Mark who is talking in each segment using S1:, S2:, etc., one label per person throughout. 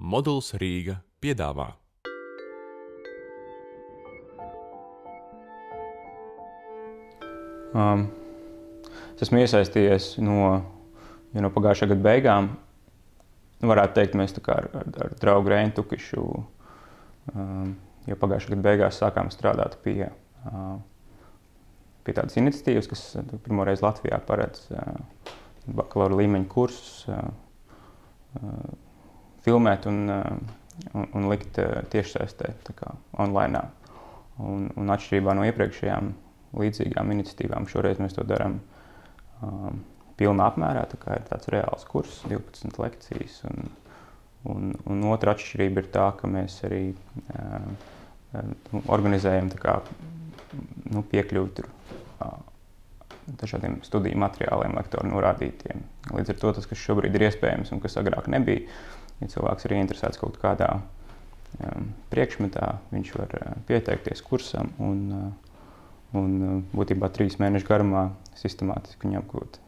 S1: Moduls Rīga piedāvā.
S2: Es esmu iesaistījies no pagājušā gada beigām. Varētu teikt, mēs tā kā ar draugu Reinu Tukišu jau pagājušā gada beigās sākām strādāt pie tādas iniciatīvas, kas pirmoreiz Latvijā paredz bakalaura līmeņa kursus filmēt un likt tiešsaistē, tā kā online. Un atšķirībā no iepriekšējām līdzīgām iniciatīvām, šoreiz mēs to darām pilnā apmērā, tā kā ir tāds reāls kurs, 12 lekcijas. Un otra atšķirība ir tā, ka mēs arī organizējam tā kā, piekļuvi tur dažādiem studiju materiāliem lektoru norādītiem. Līdz ar to tas, kas šobrīd ir iespējams un kas agrāk nebija, ja cilvēks ir ieinteresēts kaut kādā priekšmetā, viņš var pieteikties kursam un būtībā 3 mēnešu garumā sistemātiski viņam apgūt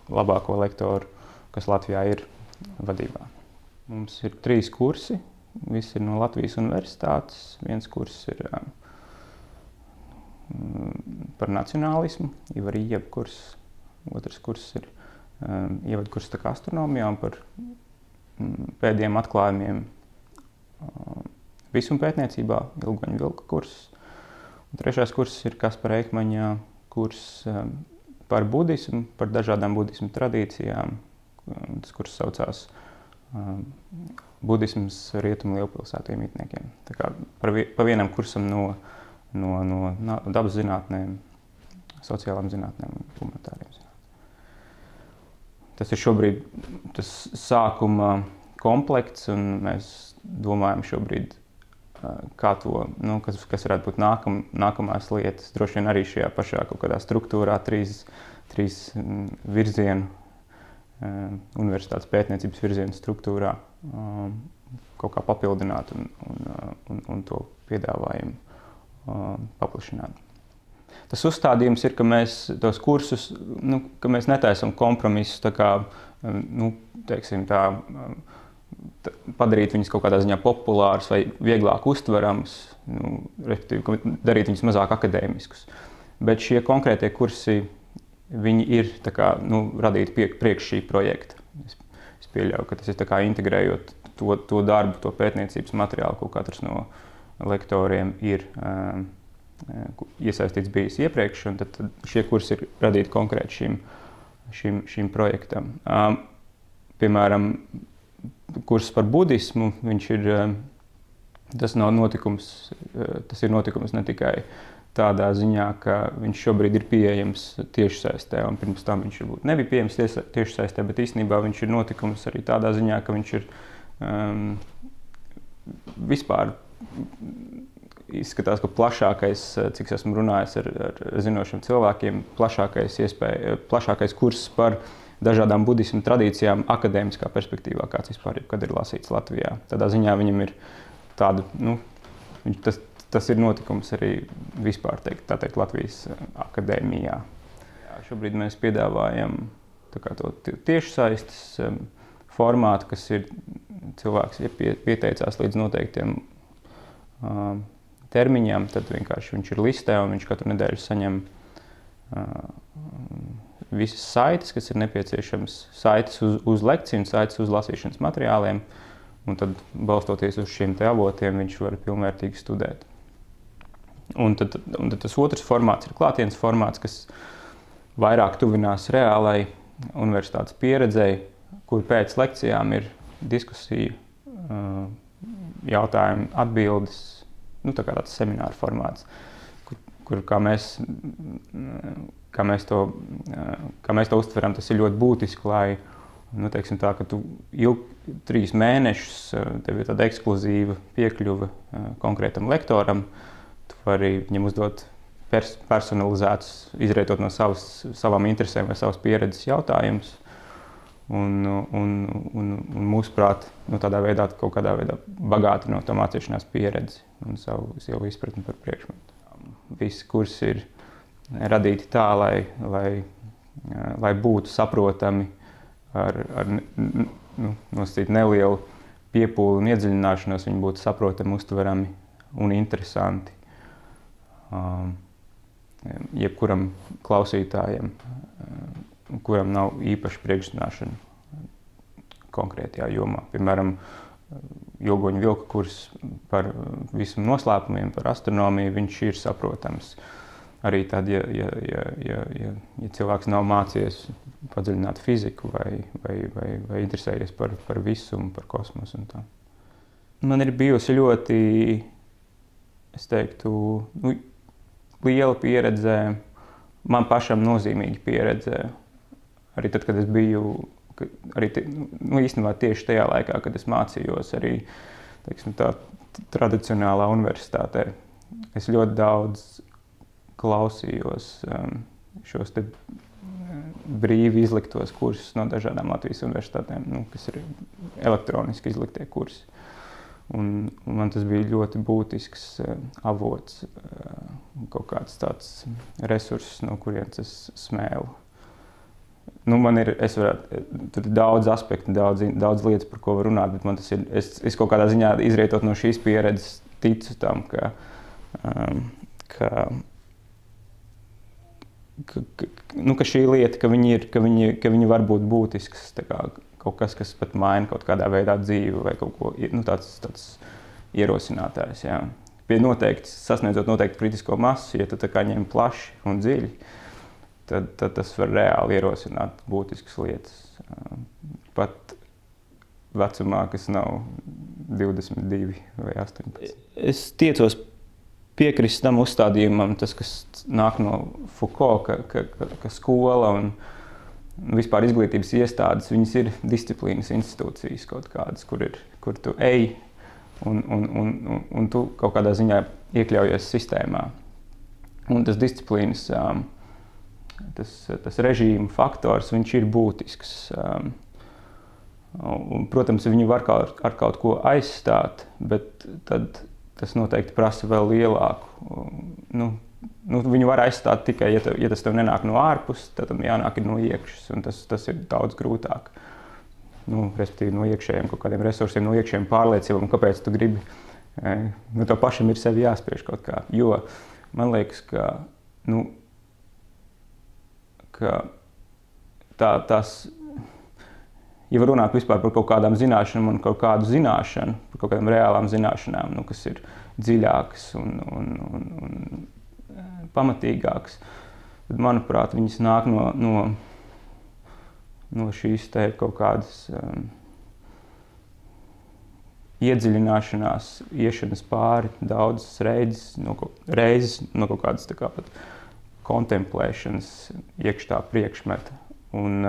S2: labāko lektoru, kas Latvijā ir vadībā. Mums ir 3 kursi, visi ir no Latvijas universitātes. Viens kurs ir par nacionālismu, Ivar Ijeba kurs. Otrs kurs ir ievadu kurs tā kā astronomijā un par pēdējiem atklājumiem visumpētniecībā, Ilgoņa Vilka kurs. Un trešais kurs ir Kaspara Eikmaņa kurs par budismu, par dažādām budismu tradīcijām. Tas kurs saucās Budisms rietumu lielpilsētu iemītniekiem. Tā kā pa vienam kursam no dabas zinātnēm, sociālām zinātnēm un humanitāriem zinātnēm. Tas ir šobrīd tas sākuma komplekts, un mēs domājam šobrīd, kā to, kas varētu būt nākamās lietas. Droši vien arī šajā pašā kaut kādā struktūrā, 3 virzienu, universitātes pētniecības virzienu struktūrā kaut kā papildināt un to piedāvājumu paplašināt. Tas uzstādījums ir, ka mēs tos kursus, ka mēs netaisam kompromisus, tā kā, teiksim tā, padarīt viņus kaut kādā ziņā populārus vai vieglāk uztveramus, respektīvi, darīt viņus mazāk akadēmiskus. Bet šie konkrētie kursi, viņi ir tā kā, radīti priekš šī projekta. Es pieļauju, ka tas ir tā kā integrējot to darbu, to pētniecības materiālu, ko katrs no lektoriem ir iesaistīts bijis iepriekš, un tad šie kursi ir radīti konkrēti šim projektam. Piemēram, kurs par budismu, tas nav notikums, tas ir notikums ne tikai tādā ziņā, ka viņš šobrīd ir pieejams tiešsaistē, un pirms tam viņš varbūt nebija pieejams tiešsaistē, bet īstenībā viņš ir notikums arī tādā ziņā, ka viņš ir vispār izskatās, ka plašākais, cik esmu runājis ar zinošiem cilvēkiem, plašākais kurs par dažādām budismu tradīcijām akadēmiskā perspektīvā, kāds vispār kad ir lasīts Latvijā. Tādā ziņā viņam ir tāda, tas ir notikums arī vispār, tā teikt, Latvijas akadēmijā. Šobrīd mēs piedāvājam tā kā to tiešsaistes formātu, kas ir cilvēks, ja pieteicās līdz noteiktiem termiņām, tad vienkārši viņš ir listē un viņš katru nedēļu saņem visas saites, kas ir nepieciešams, saites uz lekciju un saites uz lasīšanas materiāliem, un tad, balstoties uz šiem te avotiem, viņš var pilnvērtīgi studēt. Un tad tas otrs formāts ir klātienes formāts, kas vairāk tuvinās reālai universitātes pieredzei, kur pēc lekcijām ir diskusija, jautājumi, atbildes, tā kā tāds semināra formāts, kur kā mēs to uztveram, tas ir ļoti būtiski, lai, teiksim tā, ka tu 3 mēnešus, tev ir tāda ekskluzīva piekļuve konkrētam lektoram, tu vari viņam uzdot personalizētus, izrietot no savām interesēm vai savas pieredzes jautājumus, un mūsuprāt, tādā veidā, kaut kādā veidā bagātinot to mācīšanās pieredzi un savu izpratni par priekšmetu. Visi kursi ir radīti tā, lai būtu saprotami ar nosacīt nelielu piepūli un iedziļināšanos, viņi būtu saprotami, uztverami un interesanti jebkuram klausītājam, kuram nav īpaši priekšzināšana konkrētajā jomā. Piemēram, Jogoņa Vilka kurs par visam noslēpumiem, par astronomiju, viņš ir saprotams. Arī tad, ja cilvēks nav mācījies padziļināt fiziku vai interesējies par visumu, par kosmosu un tā. Man ir bijusi ļoti, es teiktu, liela pieredze, man pašam nozīmīga pieredze. Arī tad, kad es biju, īstenībā tieši tajā laikā, kad es mācījos arī, teiksim, tā tradicionālā universitātē, es ļoti daudz klausījos šos te brīvi izliktos kursus no dažādām Latvijas universitātēm, kas ir elektroniski izliktie kursi. Un man tas bija ļoti būtisks avots, kaut kāds tāds resurss, no kurienes es smēlu. Tur ir daudz aspektu, daudz lietas, par ko var runāt, bet man tas ir, es kaut kādā ziņā izrietot no šīs pieredzes ticu tam, ka šī lieta, ka viņi var būt būtisks, tā kā kaut kas, kas pat maina kaut kādā veidā dzīvi vai kaut ko, tāds ierosinātājs, jā. Sasniedzot noteikti kritisko masu, ja tu tā kā ņem plaši un dziļi, tad tas var reāli ierosināt būtiskas lietas. Pat vecumā, kas nav 22 vai 18. Es tiecos piekrist tam uzstādījumam, tas, kas nāk no Foucault, ka skola un vispār izglītības iestādes, viņas ir disciplīnas institūcijas kaut kādas, kur tu ej un tu kaut kādā ziņā iekļaujies sistēmā. Un tas disciplīnas, tas režīma faktors, viņš ir būtisks. Un, protams, viņi var ar kaut ko aizstāt, bet tad tas noteikti prasa vēl lielāku. Viņu var aizstāt tikai, ja tas tev nenāk no ārpus, tad tam jānāk no iekšas, un tas ir daudz grūtāk. Respektīvi no iekšējiem kaut kādiem resursiem, no iekšējiem pārliecībām, kāpēc tu gribi. Tev pašam ir sevi jāspiež kaut kā, jo man liekas, ka tās, ja var runāt vispār par kaut kādām zināšanām un kaut kādu zināšanu, par kaut kādām reālām zināšanām, kas ir dziļākas un pamatīgākas, tad, manuprāt, viņas nāk no šīs te kaut kādas iedziļināšanās, iešanas pāri daudzas reizes, no kaut kādas tā kā pat kontemplēšanas iekšā priekšmeta. Un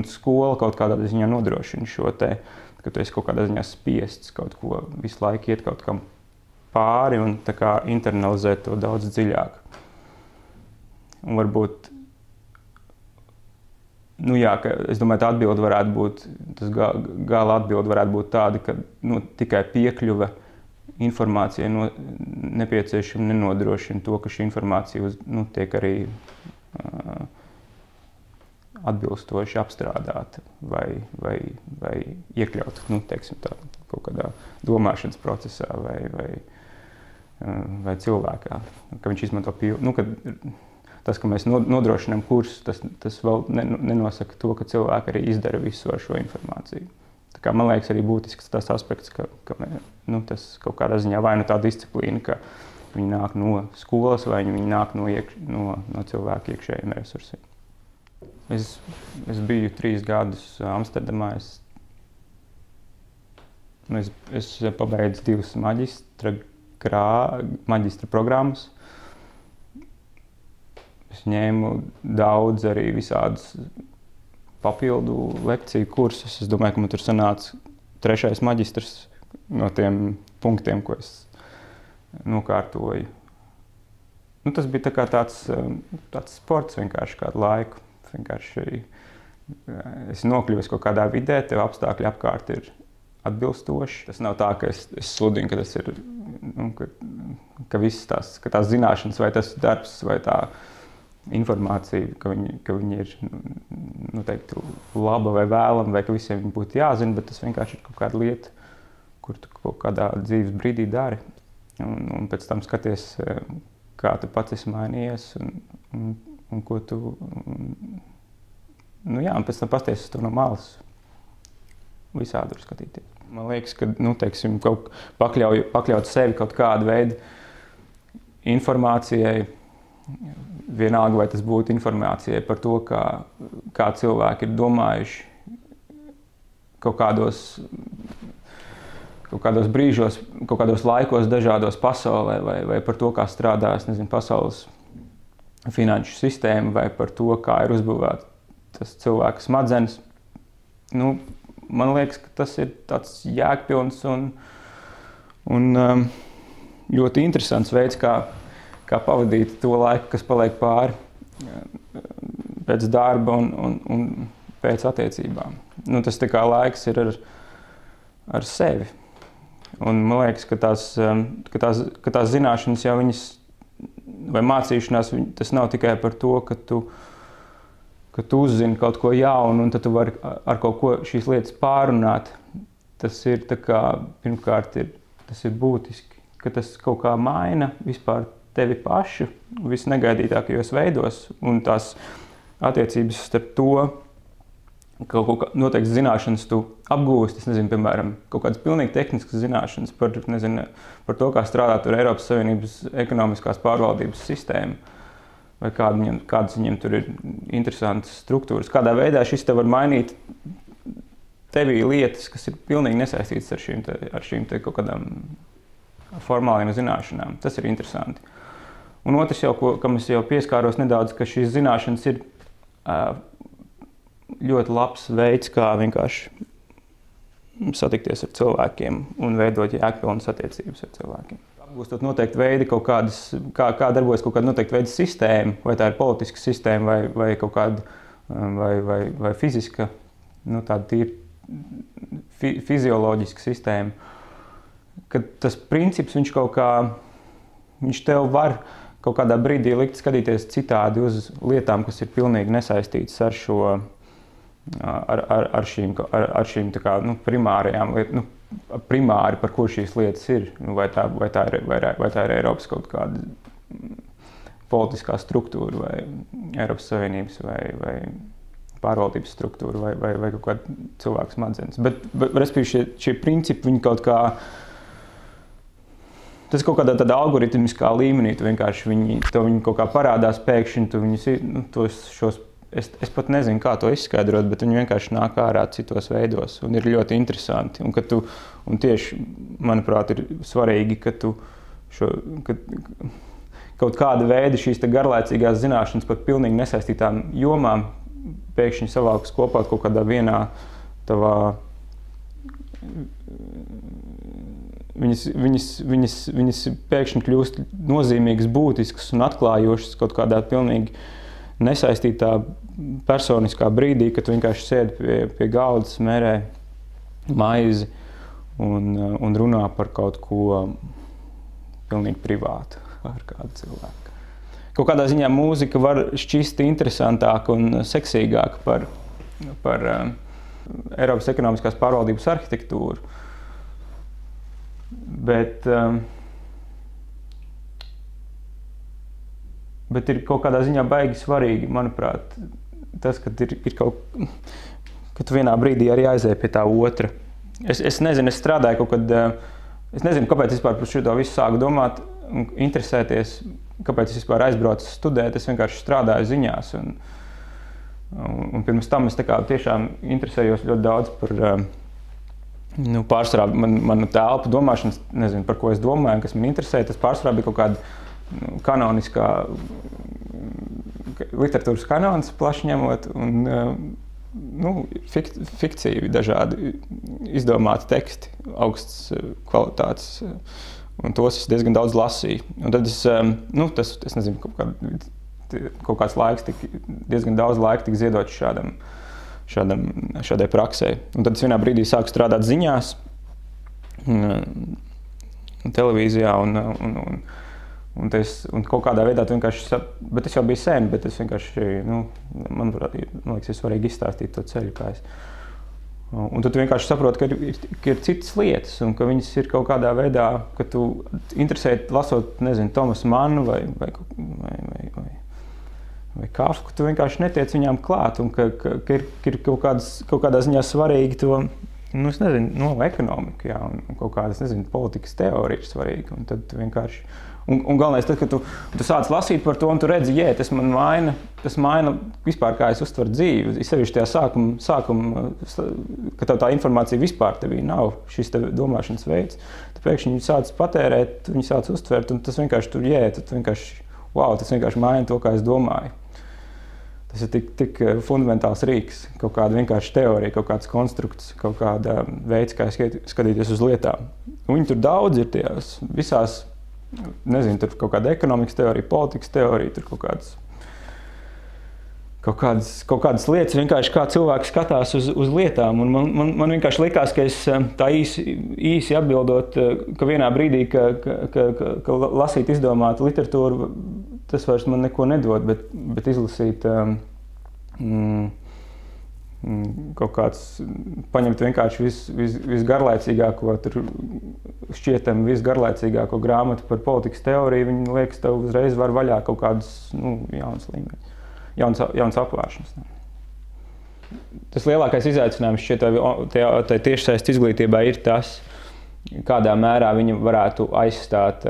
S2: skola kaut kādā ziņā nodrošina šo te, ka tu esi kaut kādā ziņā spiests kaut ko visu laiku iet kaut kam pāri un tā kā internalizēt to daudz dziļāk. Un varbūt, es domāju, tā atbilde varētu būt, tas gala atbilde varētu būt tāda, ka tikai piekļuve informācijai nepieciešama nenodrošina to, ka šī informācija tiek arī atbilstoši apstrādāta vai iekļauta, teiksim tā, kaut kādā domāšanas procesā vai cilvēkā, ka viņš izmanto tas, ka mēs nodrošinām kursus, tas vēl nenosaka to, ka cilvēki arī izdara visu ar šo informāciju. Tā kā man liekas arī būtisks tas aspekts, ka tas kaut kādā ziņā vai tā disciplīna, ka viņi nāk no skolas vai viņi nāk no cilvēku iekšējiem resursiem. Es biju 3 gadus Amsterdamā. Es pabeidzu 2 maģistra programmas. Es ņēmu daudz arī visādus papildu lekciju kursus. Es domāju, ka man tur sanāca 3. maģistrs no tiem punktiem, ko es nokārtoju. Tas bija tā kā tāds sports vienkārši kādu laiku. Vienkārši esi nokļuvis kaut kādā vidē, tev apstākļi apkārt ir atbilstoši. Tas nav tā, ka es sludinu, ka tas ir, ka tās zināšanas vai tas darbs vai tā informācija, ka viņi ir noteikti laba vai vēlama, vai ka visiem viņi būtu jāzina, bet tas vienkārši ir kaut kāda lieta, kur tu kaut kādā dzīves brīdī dari. Un pēc tam skaties, kā tu pats esi mainījies un ko tu... un pēc tam pasties uz to no malas. Visādi var skatīties. Man liekas, ka, teiksim, pakļaut sevi kaut kādu veidu informācijai, vienalga, vai tas būtu informācijai par to, kā cilvēki ir domājuši kaut kādos brīžos, kaut kādos laikos dažādos pasaulē, vai par to, kā strādās, pasaules finanšu sistēma, vai par to, kā ir uzbūvēta tas cilvēka smadzenes. Man liekas, ka tas ir tāds jēgpilns un ļoti interesants veids, kā pavadīt to laiku, kas paliek pāri pēc darba un pēc attiecībām. Tas tā kā laiks ir ar sevi. Un man liekas, ka tās zināšanas jau viņas, vai mācīšanās, tas nav tikai par to, ka tu uzzini kaut ko jaunu un tad tu vari ar kaut ko šīs lietas pārunāt. Tas ir tā kā, pirmkārt, tas ir būtiski, ka tas kaut kā maina vispār tevi pašu visnegaidītākajos veidos, un tās attiecības starp to, ka noteikti zināšanas tu apgūsti, piemēram, kaut kādas pilnīgi tehniskas zināšanas par to, kā strādāt ar Eiropas Savienības ekonomiskās pārvaldības sistēmu, vai kādas viņiem tur ir interesantas struktūras. Kādā veidā šis te var mainīt tevī lietas, kas ir pilnīgi nesaistītas ar šīm te kaut kādām formāliem zināšanām. Tas ir interesanti. Un otrs jau, kam es jau pieskāros nedaudz, ka šīs zināšanas ir ļoti labs veids, kā vienkārši satikties ar cilvēkiem un veidot jēgpilnas attiecības ar cilvēkiem. Apgūstot noteikti veidi kaut kādas, kā darbojas kaut kāda noteikti veida sistēma, vai tā ir politiska sistēma, vai kaut kāda, vai fiziska, tāda tīri fizioloģiska sistēma, kad tas princips viņš tev var kaut kādā brīdī likt skatīties citādi uz lietām, kas ir pilnīgi nesaistītas ar šo, ar šīm tā kā, primārajām lietām, primāri, par ko šīs lietas ir, vai tā ir Eiropas kaut kāda politiskā struktūra, vai Eiropas Savienības, vai pārvaldības struktūra, vai kaut kāda cilvēka smadzenes. Bet respektīvi, šie principi, viņi kaut kā, tas kaut kādā tādā algoritmiskā līmenī, tu vienkārši viņi kaut kā parādās pēkšņi, tu viņus, es pat nezinu, kā to izskaidrot, bet viņi vienkārši nāk ārā citos veidos un ir ļoti interesanti. Un tieši, manuprāt, ir svarīgi, ka kaut kāda veida šīs te garlaicīgās zināšanas par pilnīgi nesaistītām jomām pēkšņi savākas kopā kaut kādā vienā tavā viņas pēkšņi kļūst nozīmīgas, būtiskas un atklājošas kaut kādā pilnīgi nesaistītā personiskā brīdī, kad vienkārši sēdi pie galda, smērē maizi un runā par kaut ko pilnīgi privātu ar kādu cilvēku. Kaut kādā ziņā mūzika var šķist interesantāka un seksīgāka par Eiropas ekonomiskās pārvaldības arhitektūru. Bet ir kaut kādā ziņā baigi svarīgi, manuprāt, tas, ka tu vienā brīdī arī aizēji pie tā otra. Es nezinu, es strādāju kaut kad, es nezinu, kāpēc vispār par šito visu sāku domāt un interesēties, kāpēc es vispār aizbraucu studēt, es vienkārši strādāju ziņās. Un pirms tam es tā kā tiešām interesējos ļoti daudz par pārsvarā manu telpu domāšanas, nezinu, par ko es domāju, kas man interesē, tas pārsvarā bija kaut kāda kanoniskā literatūras kanons plaši ņemot un fikcija, dažādi izdomāti teksti, augsts kvalitātes, un tos es diezgan daudz lasīju. Un tad es nezinu, kaut kāds laiks, diezgan daudz laika tika ziedots šādai praksē. Un tad es vienā brīdī sāku strādāt ziņās, televīzijā Un kaut kādā veidā tu vienkārši, bet tas jau bija sen, bet es vienkārši, man liekas, ir svarīgi izstāstīt to ceļu, kā es. Un tad tu vienkārši saproti, ka ir citas lietas, un ka viņas ir kaut kādā veidā, ka tu interesē lasot, nezinu, Tomasu Mannu vai Kafku, tu vienkārši netiec viņām klāt, un ka ir kaut kādā ziņā svarīgi to, es nezinu, ekonomiku, jā, un kaut kādas, nezinu, politikas teorija ir svarīga, un tad tu vienkārši, un galvenais tad, ka tu sāc lasīt par to, un tu redzi, tas maina vispār, kā es uztveru dzīvi, sevišķi tajā sākuma, ka tev tā informācija vispār tevī nav, šis tev domāšanas veids, tu pēkšņi viņu sāc patērēt, viņu sāc uztvert, un tas vienkārši tur tad vienkārši, tas vienkārši maina to, kā es domāju. Tas ir tik fundamentāls rīks, kaut kāda vienkārši teorija, kaut kāds konstrukts, kaut kāda veids, kā skatīties uz lietām. Viņi tur daudz ir tajās visās, nezinu, tur kaut kāda ekonomikas teorija, politikas teorija, tur kaut kādas lietas, vienkārši kā cilvēki skatās uz lietām. Un man vienkārši likās, ka es tā īsi atbildot, ka vienā brīdī, ka lasīt izdomātu literatūru, tas vairs man neko nedod, bet izlasīt kaut kāds, paņemt vienkārši visgarlaicīgāko, tur šķietami visgarlaicīgāko grāmatu par politikas teoriju, viņi liekas, tev uzreiz var vaļā kaut kādas, jaunas līmeņas, jaunas apvēršanas. Tas lielākais izaicinājums šķiet tai tiešsaistes izglītībā ir tas, kādā mērā viņi varētu aizstāt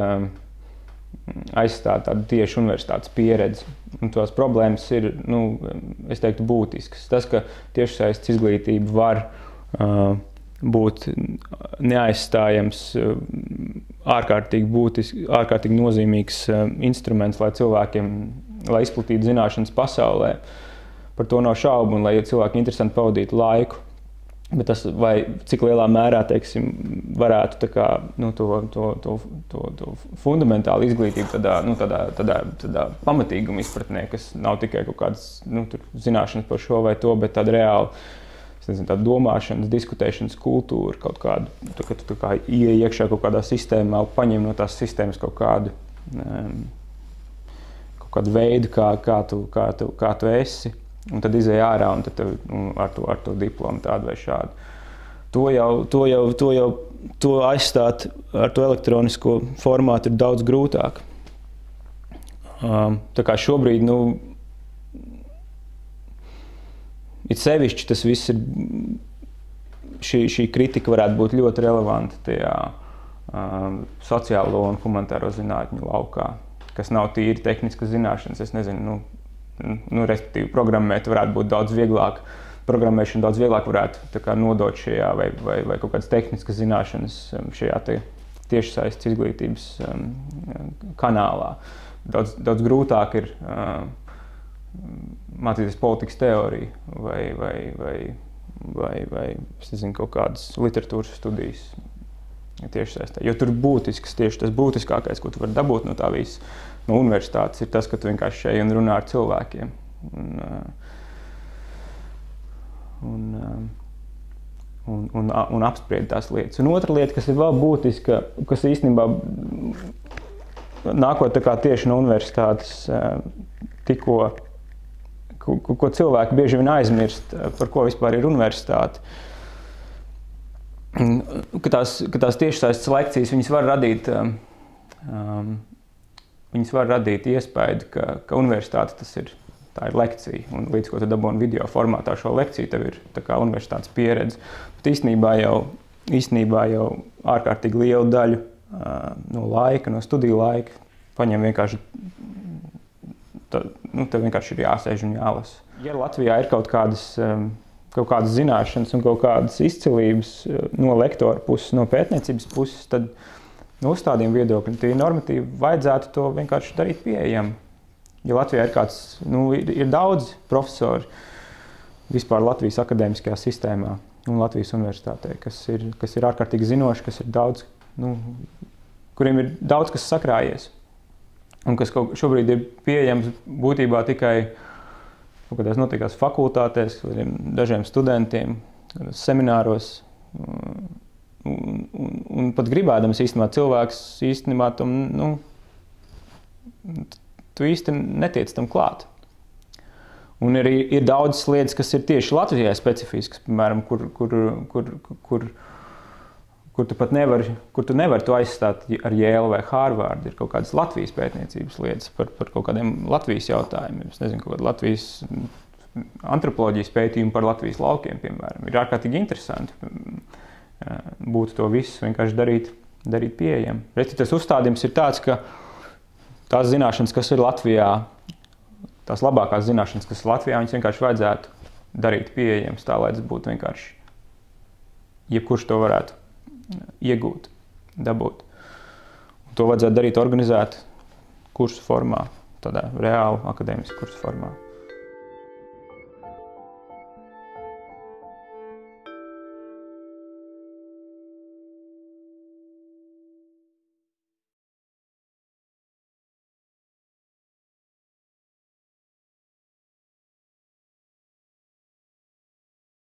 S2: tādu tieši universitātes pieredzi. Un tās problēmas ir, es teiktu, būtiskas. Tas, ka tiešsaistes izglītība var būt neaizstājams, ārkārtīgi nozīmīgs instruments, lai cilvēkiem, lai izplatītu zināšanas pasaulē. Par to nav šaubu, un lai cilvēki interesanti pavadītu laiku. Bet tas, vai cik lielā mērā, teiksim, varētu tā kā, to fundamentālu izglītību tādā pamatīguma izpratnē, kas nav tikai kaut kādas, tur zināšanas par šo vai to, bet tāda reāla, tāda domāšanas, diskutēšanas kultūra, kaut kādu, ka tu tā kā ieej iekšā kaut kādā sistēmā, paņem no tās sistēmas kaut kādu veidu, kā tu esi. Un tad izēj ārā, un tad ar to diplomu tādu vai šādu. To aizstāt ar to elektronisko formātu ir daudz grūtāk. Tā kā šobrīd, it sevišķi tas viss ir, šī kritika varētu būt ļoti relevanta tajā sociālo un humanitāro zinātņu laukā, kas nav tīri tehniskas zināšanas, es nezinu, respektīvi programmēt varētu būt daudz vieglāk, programmēšana daudz vieglāk varētu tā kā nodot šajā vai kaut kādas tehniskas zināšanas šajā tiešsaistes izglītības kanālā. Daudz grūtāk ir mācīties politikas teoriju vai es nezinu, kaut kādas literatūras studijas tiešsaistē. Jo tur tieši tas būtiskākais, ko tu vari dabūt no tā visa, no universitātes, ir tas, ka tu vienkārši šeit un runā ar cilvēkiem. Un apspried tās lietas. Un otra lieta, kas ir vēl būtiska, kas īstenībā nākot tā kā tieši no universitātes, ko cilvēki bieži vien aizmirst, par ko vispār ir universitāte, ka tās tiešsaistes lekcijas, viņas var radīt iespēju, ka universitāte tā ir lekcija, un līdz ko tu dabūni video formātā šo lekciju, tev ir tā kā universitātes pieredze. Bet īstenībā jau ārkārtīgi lielu daļu no laika, no studiju laika paņem vienkārši, tev vienkārši ir jāsēž un jālasa. Ja Latvijā ir kaut kādas zināšanas un kaut kādas izcilības no lektora puses, no pētniecības puses, tad uz tādiem viedokļiem tie normatīvi vajadzētu to vienkārši darīt pieejamu. Ja Latvijā ir kāds, ir daudz profesori vispār Latvijas akadēmiskajā sistēmā un Latvijas universitātē, kas ir ārkārtīgi zinoši, kas ir daudz, kuriem ir daudz kas sakrājies un kas šobrīd ir pieejams būtībā tikai kaut kādās notiekās fakultātēs, dažiem studentiem, semināros. Un pat gribēdams īstenībā cilvēks īstenībā tam, tu īsti netiec tam klāt. Un ir daudzas lietas, kas ir tieši Latvijai specifiskas, piemēram, kur tu pat nevari to aizstāt ar Yale vai Harvard. Ir kaut kādas Latvijas pētniecības lietas par kaut kādiem Latvijas jautājumiem. Es nezinu, kaut kāda Latvijas antropoloģijas pētījumi par Latvijas laukiem, piemēram. Ir ārkārtīgi interesanti būtu to visu vienkārši darīt pieejam. Reti tas uzstādījums ir tāds, ka tās zināšanas, kas ir Latvijā, tās labākās zināšanas, kas ir Latvijā, viņas vienkārši vajadzētu darīt pieejams tā, lai tas būtu vienkārši, jebkurš to varētu iegūt, dabūt. Un to vajadzētu darīt organizēt kursu formā, tādā reāli akadēmisku kursu formā.